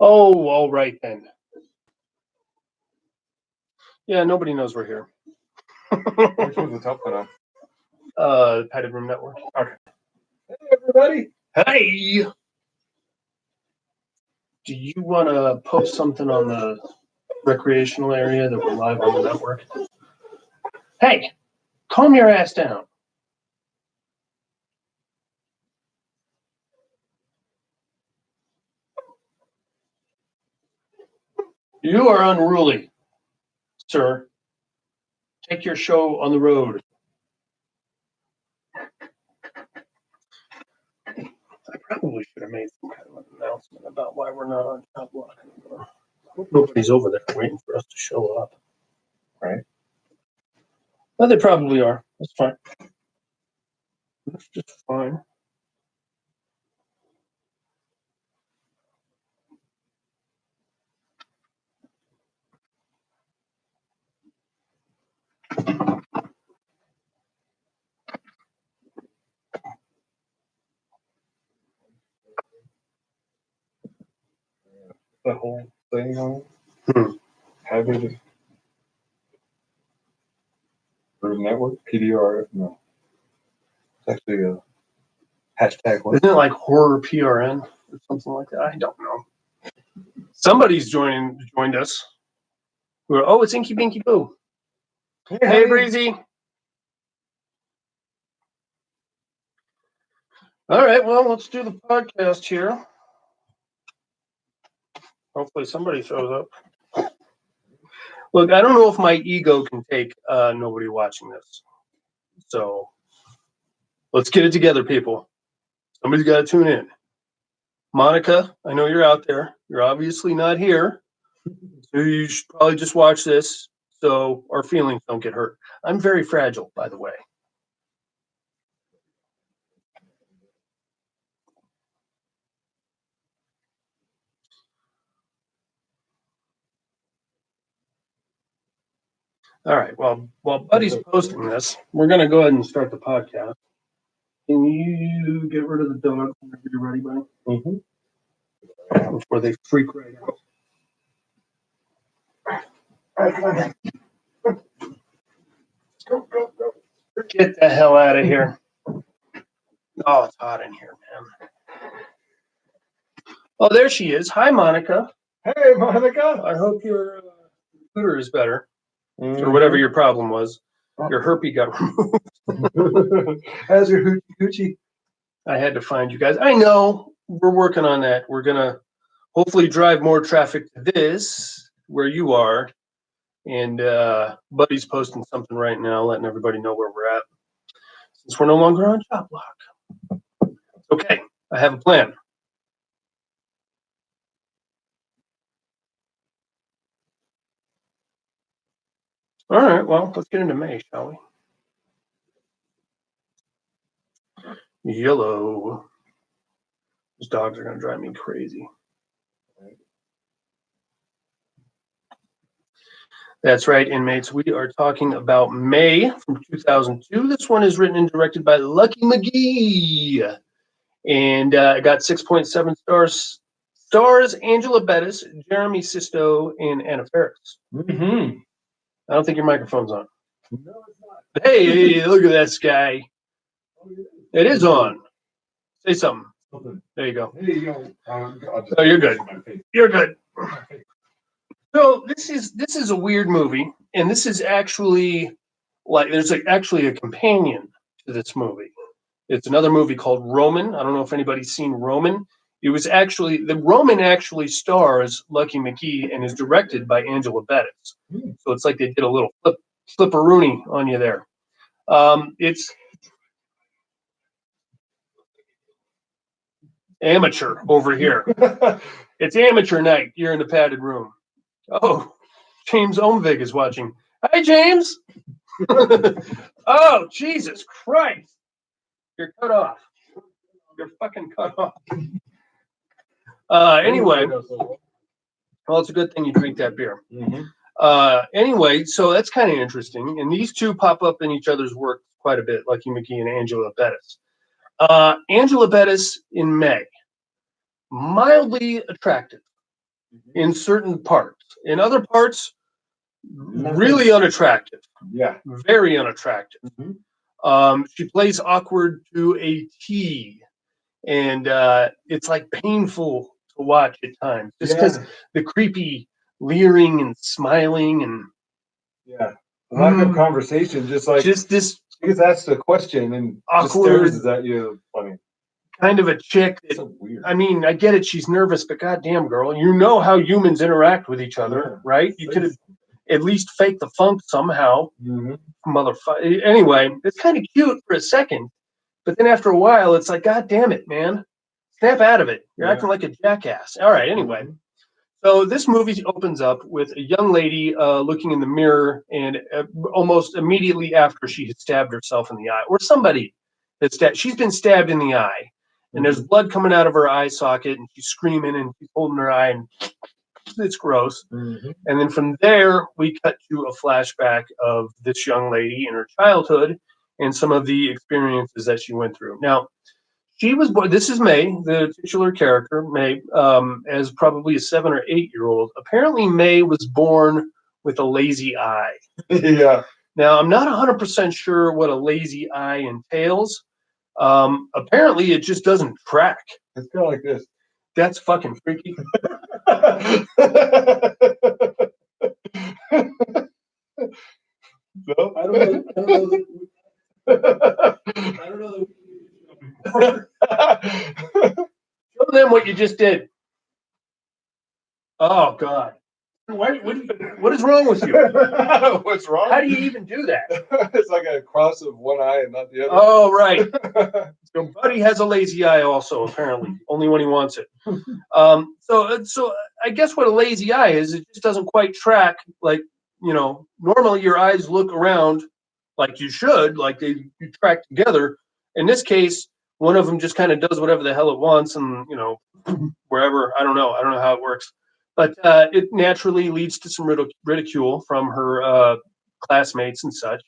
Oh, all right then. Yeah, nobody knows we're here. Which was the top one? Padded Room Network. Okay. Hey, everybody. Hey! Do you want to post something on the recreational area that we're live on the network? Hey, calm your ass down. You are unruly, sir. Take your show on the road. I probably should have made some kind of an announcement about why we're not on top block anymore. I hope nobody's over there waiting for us to show up. Right. Well, they probably are. That's fine. That's just fine. The whole thing on Hmm. Padded Room Network? PDR? No. It's actually a hashtag. What? Isn't it like horror PRN or something like that? I don't know. Somebody's joined us. Oh, it's Inky Binky Boo. Hey, Breezy. All right, well, let's do the podcast here. Hopefully somebody shows up. Look, I don't know if my ego can take nobody watching this. So let's get it together, people. Somebody's got to tune in. Monica, I know you're out there. You're obviously not here. So you should probably just watch this so our feelings don't get hurt. I'm very fragile, by the way. All right. Well, while Buddy's posting this, we're going to go ahead and start the podcast. Can you get rid of the dog whenever you're ready, buddy? Mm-hmm. Before they freak right out. All right, come on. Go. Get the hell out of here. Oh, it's hot in here, man. Oh, there she is. Hi, Monica. Hey, Monica. I hope your computer is better, or whatever your problem was. Your herpy got removed. How's your hoochie coochie? I had to find you guys. I know. We're working on that. We're going to hopefully drive more traffic to this, where you are. And Buddy's posting something right now, letting everybody know where we're at. Since we're no longer on Chop Block. Okay, I have a plan. All right, well, let's get into May, shall we? Yellow. Those dogs are going to drive me crazy. That's right, inmates. We are talking about May from 2002. This one is written and directed by Lucky McGee. And it got 6.7 stars. Stars Angela Bettis, Jeremy Sisto, and Anna Faris. Mm-hmm. I don't think your microphone's on. No, it's not. Hey, look at that sky. It is on. Say something. There you go. Hey, yo. Oh, you're good. You're good. So this is a weird movie, and this is actually there's actually a companion to this movie. It's another movie called Roman. I don't know if anybody's seen Roman. It was actually the Roman actually stars Lucky McGee and is directed by Angela Bettis. So it's like they did a little flipperoonie on you there. It's amateur over here. It's amateur night. You're in the padded room. Oh, James Omvig is watching. Hi, James. Oh, Jesus Christ. You're cut off. You're fucking cut off. Anyway, well, it's a good thing you drink that beer. Mm-hmm. Anyway, so that's kind of interesting. And these two pop up in each other's work quite a bit, Lucky McGee and Angela Bettis. Angela Bettis in May. Mildly attractive. in certain parts. In other parts, Nothing. really unattractive. Yeah. Very unattractive. She plays awkward to a T, and it's like painful to watch at times, just because the creepy leering and smiling and lack of conversation, just this she gets asked a question and awkward, just stares at you. Funny. kind of a chick that, So weird. I mean, I get it, she's nervous, but goddamn, girl, you know how humans interact with each other, right? You could have at least faked the funk somehow, motherfucker. Anyway, it's kind of cute for a second, but then after a while, it's like, God damn it, man, snap out of it. You're acting like a jackass. All right, anyway. So this movie opens up with a young lady looking in the mirror, and almost immediately after she had stabbed herself in the eye, or somebody she's been stabbed in the eye, and there's blood coming out of her eye socket, and she's screaming, and she's holding her eye, and it's gross. And then from there, we cut to a flashback of this young lady in her childhood and some of the experiences that she went through. Now, she was born. This is May, the titular character, May, as probably a 7 or 8 year old. Apparently, May was born with a lazy eye. Now, I'm not 100% sure what a lazy eye entails. Apparently, it just doesn't track. It's kind of like this. That's fucking freaky. No? I don't know. Show them what you just did. Oh God! What is wrong with you? What's wrong? How do you even do that? It's like a cross of one eye and not the other. Oh right. So Buddy has a lazy eye also, apparently, only when he wants it. So I guess what a lazy eye is, it just doesn't quite track. Like, normally your eyes look around like you should, like you track together. In this case, one of them just kind of does whatever the hell it wants, and wherever. I don't know how it works, but it naturally leads to some ridicule from her classmates and such.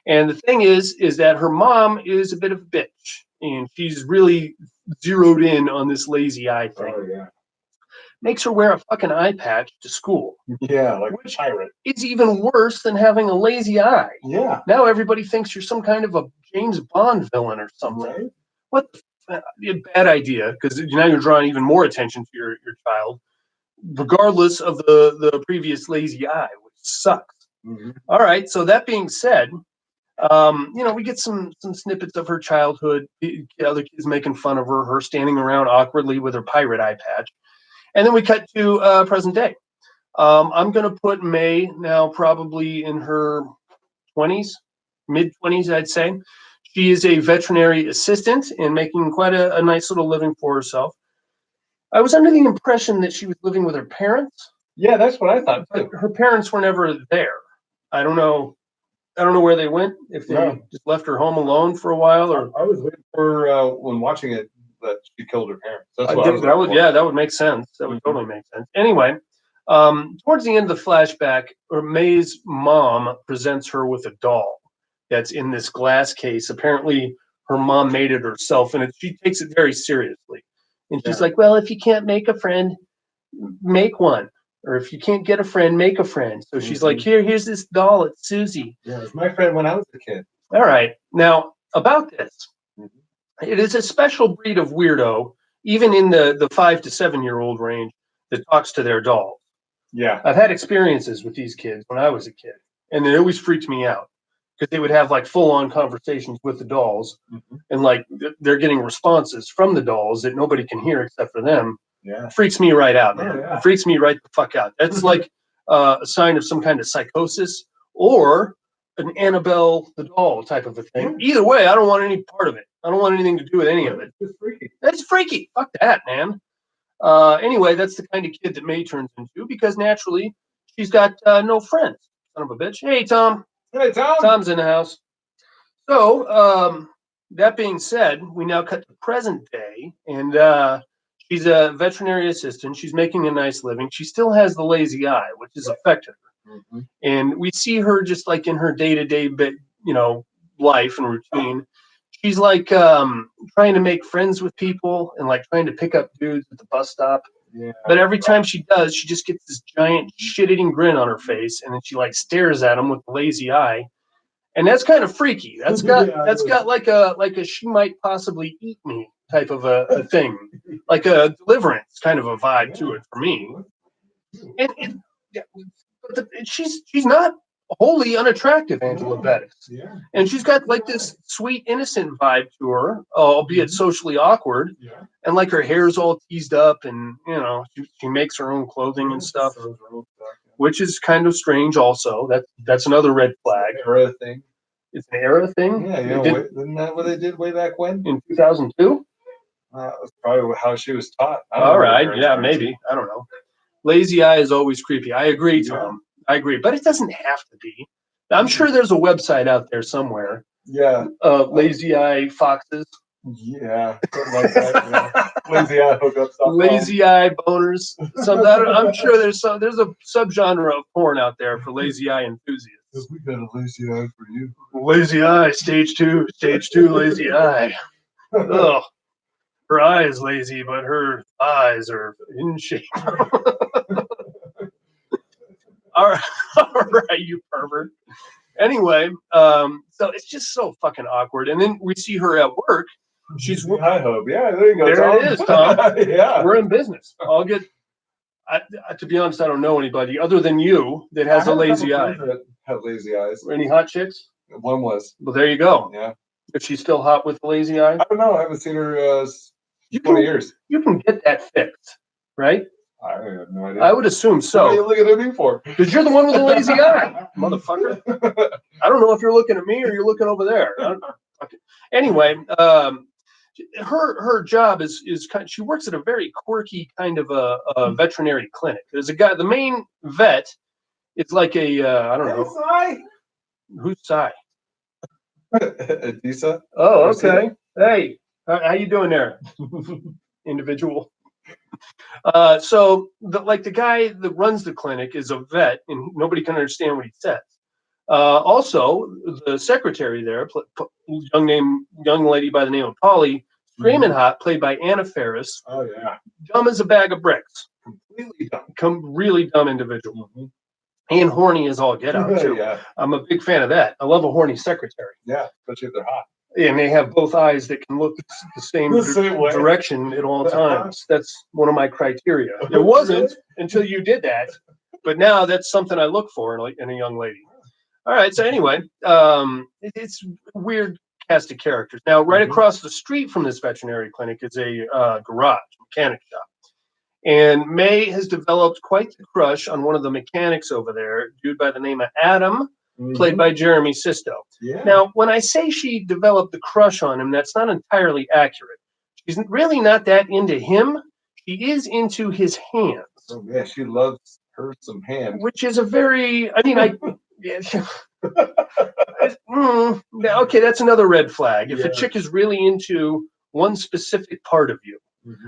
And the thing is that her mom is a bit of a bitch, and she's really zeroed in on this lazy eye thing. Oh yeah. Makes her wear a fucking eye patch to school. Yeah, like a pirate. It's even worse than having a lazy eye. Yeah. Now everybody thinks you're some kind of a James Bond villain or something. Right? What the bad idea, because now you're drawing even more attention to your child, regardless of the previous lazy eye, which sucks. All right, so that being said, we get some snippets of her childhood, the other kids making fun of her standing around awkwardly with her pirate eye patch. And then we cut to present day. I'm going to put May now probably in her 20s, mid-20s, I'd say. She is a veterinary assistant and making quite a nice little living for herself. I was under the impression that she was living with her parents. Yeah, that's what I thought too. Her parents were never there. I don't know where they went, if they just left her home alone for a while. Or I was waiting for when watching it that she killed her parents. That's what that would make sense. That would totally make sense. Anyway, towards the end of the flashback, May's mom presents her with a doll that's in this glass case. Apparently, her mom made it herself, and she takes it very seriously. And she's like, well, if you can't make a friend, make one. Or if you can't get a friend, make a friend. So she's like, here's this doll. It's Susie. Yeah, it's my friend when I was a kid. All right. Now, about this. It is a special breed of weirdo, even in the 5 to 7 year old range, that talks to their dolls. Yeah. I've had experiences with these kids when I was a kid, and it always freaked me out because they would have like full on conversations with the dolls, and like they're getting responses from the dolls that nobody can hear except for them. Yeah. It freaks me right out, man. It freaks me right the fuck out. That's like a sign of some kind of psychosis or an Annabelle the doll type of a thing. Either way, I don't want any part of it. I don't want anything to do with any of it. It's freaky. That's freaky. Fuck that, man. Anyway, that's the kind of kid that May turns into because naturally she's got no friends. Son of a bitch. Hey, Tom. Hey, Tom. Tom's in the house. So, that being said, we now cut to present day, and she's a veterinary assistant. She's making a nice living. She still has the lazy eye, which has affected her. And we see her just like in her day-to-day life and routine. She's like trying to make friends with people and like trying to pick up dudes at the bus stop. Yeah. But every time she does, she just gets this giant shit-eating grin on her face, and then she like stares at him with the lazy eye, and that's kind of freaky. That's got like a she might possibly eat me type of a thing, like a Deliverance kind of a vibe to it for me. And yeah, but she's not wholly unattractive, Angela Bettis. Yeah. And she's got like this sweet, innocent vibe to her, albeit socially awkward. Yeah. And like her hair's all teased up, and she makes her own clothing and stuff, which is kind of strange. Also, that's another red flag. Era thing. It's an era thing. Yeah, isn't that what they did way back when? In 2002. That's probably how she was taught. All right, yeah, maybe. I don't know. Lazy eye is always creepy. I agree, Tom. I agree, but it doesn't have to be. I'm sure there's a website out there somewhere. Yeah. Lazy eye foxes. Yeah, something like that. Yeah. Lazy eye hookups. Lazy eye boners. I'm sure there's a subgenre of porn out there for lazy eye enthusiasts. We got a lazy eye for you. Lazy eye, stage 2, lazy eye. Ugh. Her eye is lazy, but her eyes are in shape. All right, you pervert. Anyway, so it's just so fucking awkward. And then we see her at work. She's high hope. Yeah, there you go. There Tom. it is, Tom. Yeah, we're in business. To be honest, I don't know anybody other than you that has a lazy eye. That have lazy eyes. Any hot chicks? One was. Well, there you go. Yeah. If she's still hot with the lazy eye? I don't know. I haven't seen her 20 years. You can get that fixed, right? I have no idea. I would assume so. What are you looking at me for? Because you're the one with the lazy eye, motherfucker. I don't know if you're looking at me or you're looking over there. Anyway, her job is she works at a very quirky kind of a veterinary clinic. There's a guy, the main vet. It's like I don't know. Hey, Who's Cy? Adisa? Oh, okay. Hey, how you doing there, individual? So the guy that runs the clinic is a vet, and nobody can understand what he says. Also, the secretary there, young lady by the name of Polly, screaming hot, played by Anna Faris. Oh yeah, dumb as a bag of bricks. Completely dumb. Really dumb individual. And horny as all get out too. Yeah. I'm a big fan of that. I love a horny secretary. Yeah, especially if they're hot. And they have both eyes that can look the same way. direction at all times. That's one of my criteria. It wasn't until you did that, but now that's something I look for in a young lady. All right. So anyway, it's weird cast of characters. Now, right across the street from this veterinary clinic is a garage mechanic shop. And May has developed quite the crush on one of the mechanics over there, a dude by the name of Adam, played by Jeremy Sisto. Yeah. Now, when I say she developed the crush on him, that's not entirely accurate. She's really not that into him. She is into his hands. Oh, yeah, she loves her some hands. Which is a very, okay, that's another red flag. If a chick is really into one specific part of you,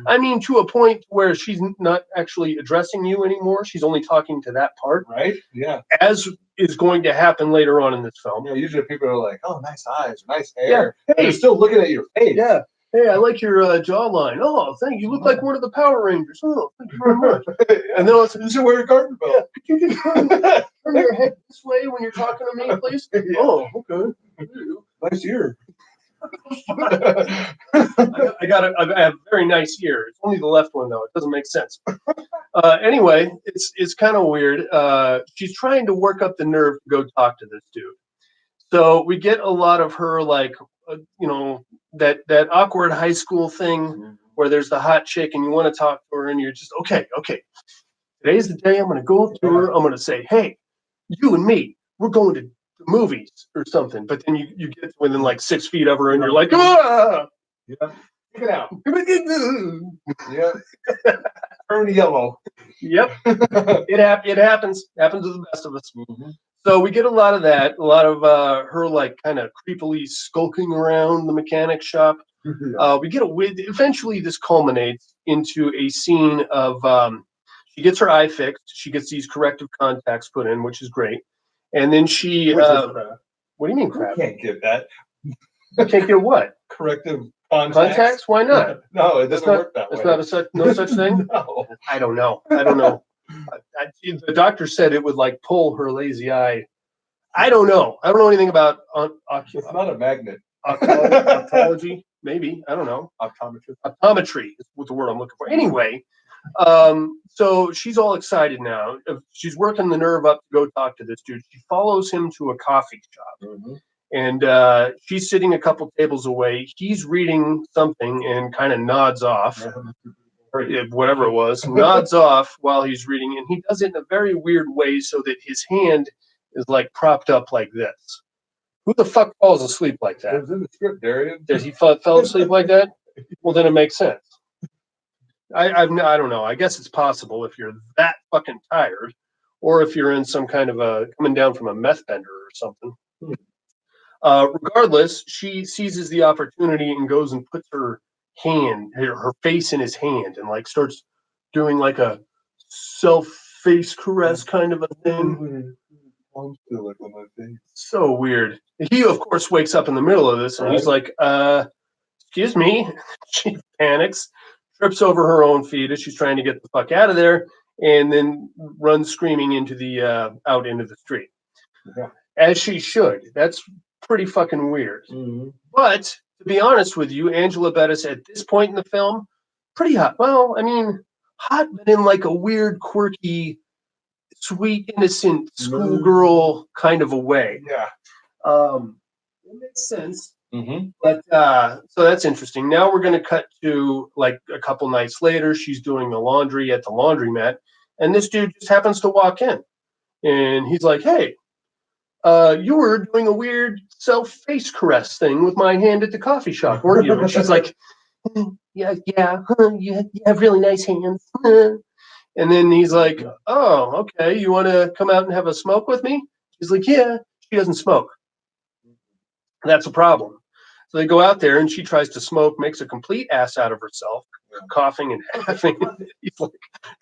I mean, to a point where she's not actually addressing you anymore. She's only talking to that part. Right? Yeah. As is going to happen later on in this film. Yeah, usually people are like, oh, nice eyes, nice hair. Yeah. Hey. They're still looking at your face. Yeah. Hey, I like your jawline. Oh, thank you. You look like one of the Power Rangers. Oh, thank you very much. And then you should wear a garden belt. Yeah. Could you just turn your head this way when you're talking to me, please? Yeah. Oh, okay. Nice ear. I have a very nice ear. It's only the left one though. It doesn't make sense. Anyway, it's kind of weird. She's trying to work up the nerve to go talk to this dude. So we get a lot of her that awkward high school thing where there's the hot chick and you want to talk to her and you're just okay. Today's the day I'm going to go up to her. I'm going to say, hey, you and me, we're going to movies or something, but then you get within like 6 feet of her and you're like, ah! Yeah, check it out. Yeah, turn yellow. Yep, it happens to the best of us. So we get a lot of that, a lot of her like kind of creepily skulking around the mechanic shop. We get eventually this culminates into a scene of she gets her eye fixed, she gets these corrective contacts put in, which is great. And then she, what do you mean crap? You can't get that. You can't get what? Corrective Contacts? Why not? No, it doesn't work that It's way. not no such thing. No. I don't know. The doctor said it would like pull her lazy eye. I don't know. I don't know anything about It's not a magnet. optology. Maybe, I don't know. Optometry is what the word I'm looking for. Anyway, so she's all excited now. She's working the nerve up to go talk to this dude. She follows him to a coffee shop, and she's sitting a couple tables away. He's reading something and kind of nods off, whatever it was, nods off while he's reading, and he does it in a very weird way so that his hand is like propped up like this. Who the fuck falls asleep like that? It was in the script, Darian. Did he fell asleep like that? Well, then it makes sense. I don't know. I guess it's possible if you're that fucking tired, or if you're in some kind of a coming down from a meth bender or something. Regardless, she seizes the opportunity and goes and puts her face in his hand, and like starts doing like a self-face caress kind of a thing. So weird. He, of course, wakes up in the middle of this, and he's like, excuse me. She panics, trips over her own feet as she's trying to get the fuck out of there, and then runs screaming into the out into the street. As she should. That's pretty fucking weird. But to be honest with you, Angela Bettis at this point in the film, pretty hot. Well, I mean, hot, but in like a weird, quirky, sweet, innocent schoolgirl kind of a way. It makes sense. But so that's interesting. Now we're going to cut to like a couple nights later. She's doing the laundry at the laundromat, and this dude just happens to walk in, and he's like, "Hey, you were doing a weird self-face caress thing with my hand at the coffee shop, weren't you?" And she's like, "Yeah, you have really nice hands." And then he's like, "Oh, okay. You want to come out and have a smoke with me?" She's like, "Yeah." She doesn't smoke. That's a problem. So they go out there, and she tries to smoke, makes a complete ass out of herself, coughing and laughing. He's like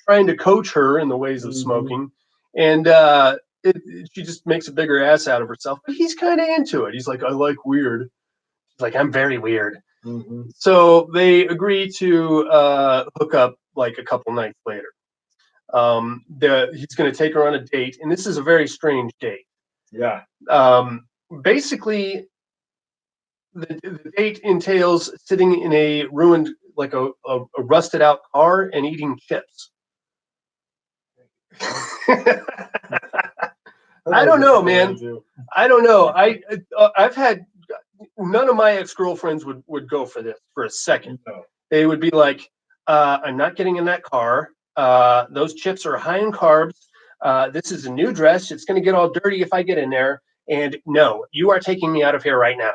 trying to coach her in the ways of smoking, and she just makes a bigger ass out of herself. But he's kind of into it. He's like, "I like weird." She's like, "I'm very weird." So they agree to hook up like a couple nights later. He's going to take her on a date, and this is a very strange date. Basically, the date entails sitting in a ruined, like a rusted out car and eating chips. I don't know, man. I don't know. I've had none of my ex-girlfriends would go for this for a second. They would be like, "I'm not getting in that car. Those chips are high in carbs. This is a new dress. It's going to get all dirty if I get in there. And no, you are taking me out of here right now."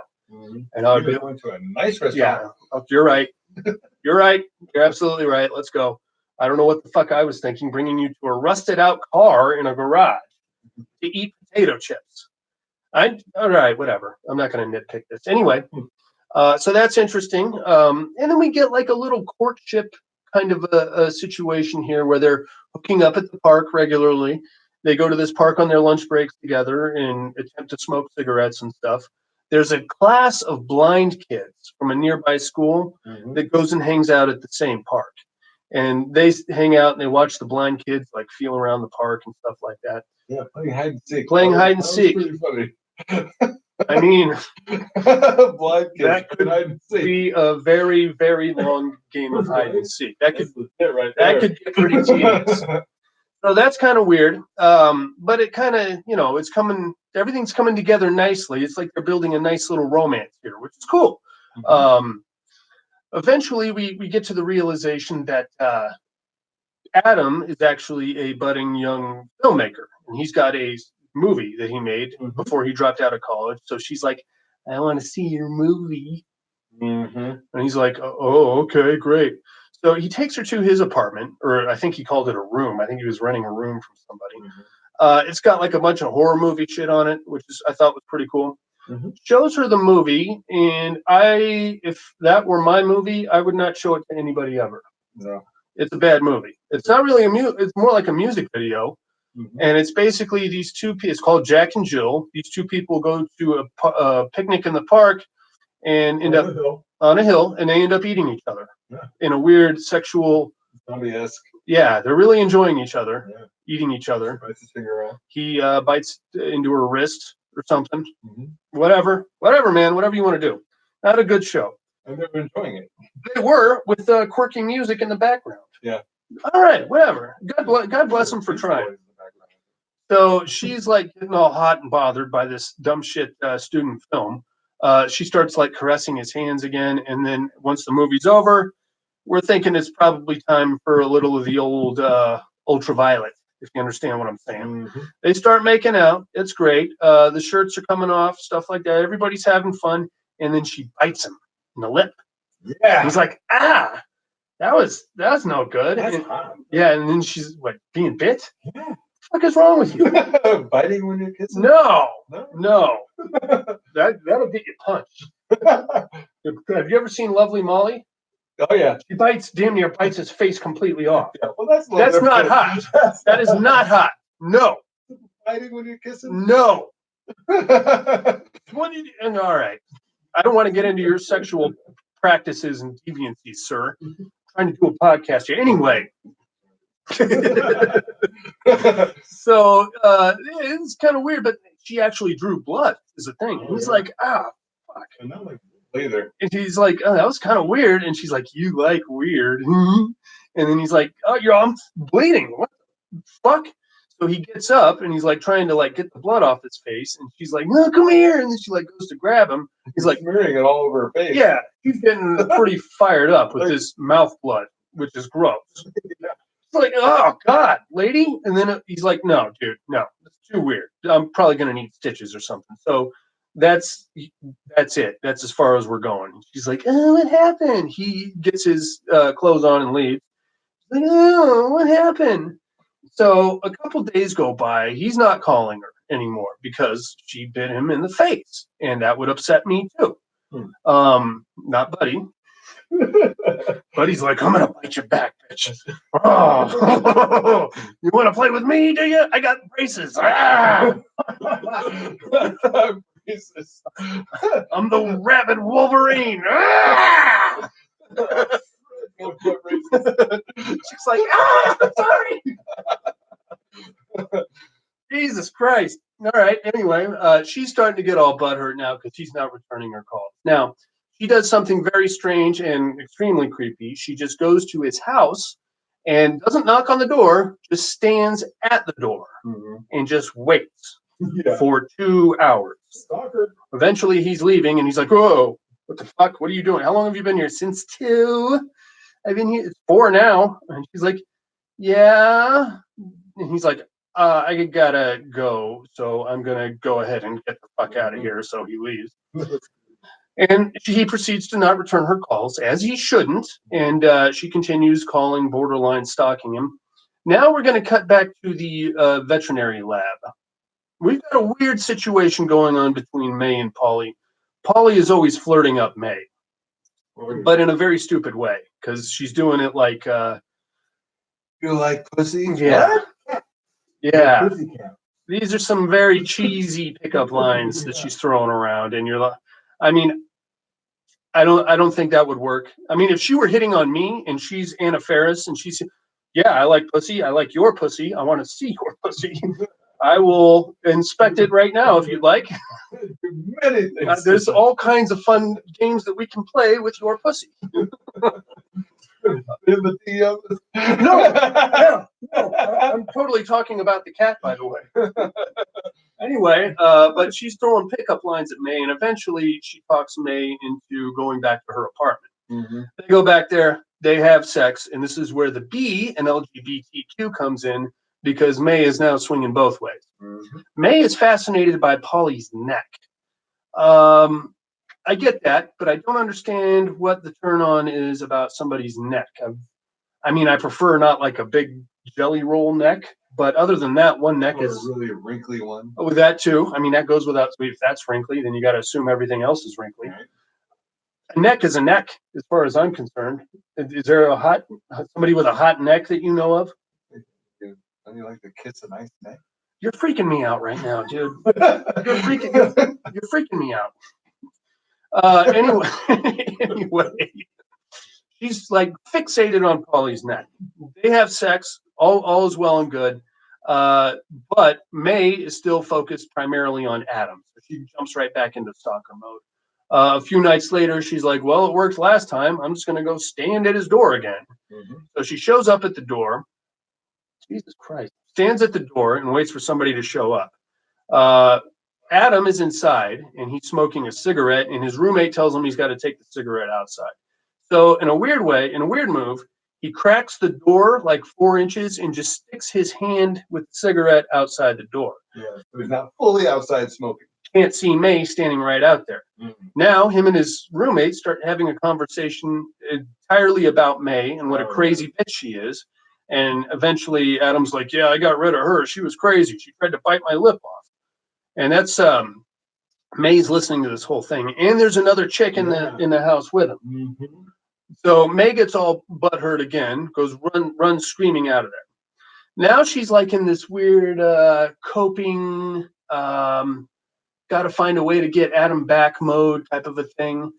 And I would be going to a nice restaurant. Yeah, you're right. You're right. You're absolutely right. Let's go. I don't know what the fuck I was thinking, bringing you to a rusted out car in a garage to eat potato chips. All right, whatever. I'm not going to nitpick this. Anyway, so that's interesting. And then we get like a little courtship kind of a situation here where they're hooking up at the park regularly. They go to this park on their lunch breaks together and attempt to smoke cigarettes and stuff. There's a class of blind kids from a nearby school that goes and hangs out at the same park. And they hang out and they watch the blind kids like feel around the park and stuff like that. Yeah, playing hide and seek. Playing hide and seek. Pretty funny. I mean, blind kids that could hide and seek. be a very, very long game of hide and seek. That could get pretty tedious. So that's kind of weird. But it kind of, it's coming. Everything's coming together nicely. It's like they're building a nice little romance here, which is cool. Eventually, we get to the realization that Adam is actually a budding young filmmaker, and he's got a movie that he made before he dropped out of college. So she's like, "I want to see your movie." And he's like, "Oh, okay, great." So he takes her to his apartment, or I think he called it a room. I think he was renting a room from somebody. It's got like a bunch of horror movie shit on it, which I thought was pretty cool. Shows her the movie, and if that were my movie, I would not show it to anybody ever. No. It's a bad movie. It's not really it's more like a music video. And it's basically these two people. It's called Jack and Jill. These two people go to a picnic in the park and end up on a hill, and they end up eating each other in a weird sexual. Zombie-esque. Yeah, they're really enjoying each other, Yeah. eating each other. Bites his finger off. He bites into her wrist or something. Mm-hmm. Whatever, man. Whatever you want to do. Not a good show. And they're enjoying it. They were with quirky music in the background. Yeah. All right, whatever. God bless them for trying. So she's like getting all hot and bothered by this dumb shit student film. She starts like caressing his hands again, and then once the movie's over, we're thinking it's probably time for a little of the old ultraviolet, if you understand what I'm saying. Mm-hmm. They start making out. It's great. The shirts are coming off, stuff like that. Everybody's having fun, and then she bites him in the lip. Yeah. He's like, that's no good. That's And, hot. yeah, and then she's like, being bit? Yeah. What the fuck is wrong with you? Biting when you're kissing? No. No. That'll get you punched. Have you ever seen Lovely Molly? Oh, yeah. She damn near bites his face completely off. Yeah. Well, that's not hot. That is not hot. No. Biting when you're kissing? No. All right. I don't want to get into your sexual practices and deviancies, sir. I'm trying to do a podcast here. Anyway. So it's kind of weird, but she actually drew blood is the thing. He's like, fuck. And not like later. And he's like, that was kind of weird. And she's like, you like weird. And then he's like, I'm bleeding. What the fuck? So he gets up and he's like trying to like get the blood off his face. And she's like, no, come here. And then she like goes to grab him. He's like smearing it all over her face. Yeah, he's getting pretty fired up with his mouth blood, which is gross. It's like, oh God, lady. And then he's like, no, dude, no, it's too weird. I'm probably gonna need stitches or something. So that's it. That's as far as we're going. She's like, what happened? He gets his clothes on and leaves. She's like, what happened? So a couple days go by. He's not calling her anymore because she bit him in the face, and that would upset me too. Not Buddy. Buddy's like, I'm gonna bite your back, bitch. Oh, you want to play with me? Do you? I got braces. Jesus. I'm the rabid Wolverine. She's like, sorry. Jesus Christ. All right. Anyway, she's starting to get all butthurt now because she's not returning her calls. Now, she does something very strange and extremely creepy. She just goes to his house and doesn't knock on the door, just stands at the door and just waits for 2 hours. Stalker. Eventually, he's leaving and he's like, whoa, what the fuck? What are you doing? How long have you been here? Since 2. I've been here. It's 4 now. And she's like, yeah. And he's like, I gotta go, so I'm gonna go ahead and get the fuck out of here. So he leaves. And he proceeds to not return her calls, as he shouldn't. And she continues calling, borderline stalking him. Now we're going to cut back to the veterinary lab. We've got a weird situation going on between May and Polly. Polly is always flirting up May, but in a very stupid way, because she's doing it like... you like pussy? Yeah. What? Yeah. Pussy cat. These are some very cheesy pickup lines that she's throwing around, and you're like, I mean, I don't think that would work. I mean, if she were hitting on me and she's Anna Faris and she's, yeah, I like pussy. I like your pussy. I want to see your pussy. I will inspect it right now if you'd like. Many things. There's all kinds of fun games that we can play with your pussy. No, I'm totally talking about the cat, by the way. Anyway, but she's throwing pickup lines at May, and eventually she talks May into going back to her apartment. They go back there, they have sex, and this is where the B in LGBTQ comes in, because May is now swinging both ways. May is fascinated by Polly's neck. I get that, but I don't understand what the turn on is about somebody's neck. I mean, I prefer not like a big jelly roll neck, but other than that, one neck is really a wrinkly one. Oh, with that too. I mean, that goes without. If that's wrinkly, then you got to assume everything else is wrinkly. Right. A neck is a neck, as far as I'm concerned. Is there somebody with a hot neck that you know of? Don't you like to kiss a nice neck? You're freaking me out right now, dude. You're freaking me out. Anyway, anyway, she's like fixated on Paulie's neck. They have sex, all is well and good. But May is still focused primarily on Adam. So she jumps right back into stalker mode. A few nights later, she's like, well, it worked last time. I'm just going to go stand at his door again. Mm-hmm. So she shows up at the door. Jesus Christ. Stands at the door and waits for somebody to show up. Adam is inside and he's smoking a cigarette, and his roommate tells him he's got to take the cigarette outside. So in a weird move, he cracks the door like 4 inches and just sticks his hand with the cigarette outside the door. Yeah, so he's not fully outside smoking. Can't see May standing right out there. Mm-hmm. Now him and his roommate start having a conversation entirely about May and what a crazy bitch she is. And eventually Adam's like, yeah, I got rid of her. She was crazy. She tried to bite my lip off. And that's May's listening to this whole thing. And there's another chick in the house with him. Mm-hmm. So May gets all butthurt again, goes runs screaming out of there. Now she's like in this weird coping, got to find a way to get Adam back mode type of a thing.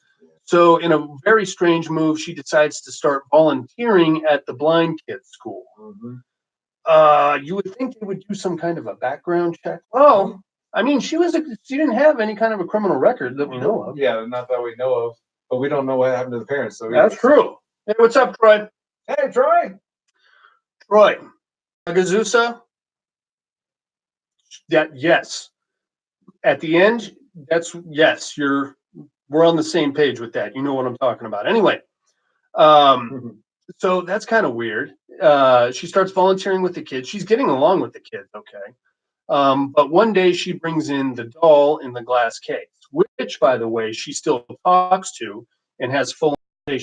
So in a very strange move, she decides to start volunteering at the blind kids school. Mm-hmm. You would think they would do some kind of a background check. Oh, I mean, she didn't have any kind of a criminal record that we know of. Yeah, not that we know of. But we don't know what happened to the parents. So that's true. Hey, what's up, Troy? Hey, Troy. Troy. Agazusa? Yes. At the end, that's yes. We're on the same page with that. You know what I'm talking about. Anyway, so that's kind of weird. She starts volunteering with the kids. She's getting along with the kids, okay. But one day she brings in the doll in the glass case, which, by the way, she still talks to and has full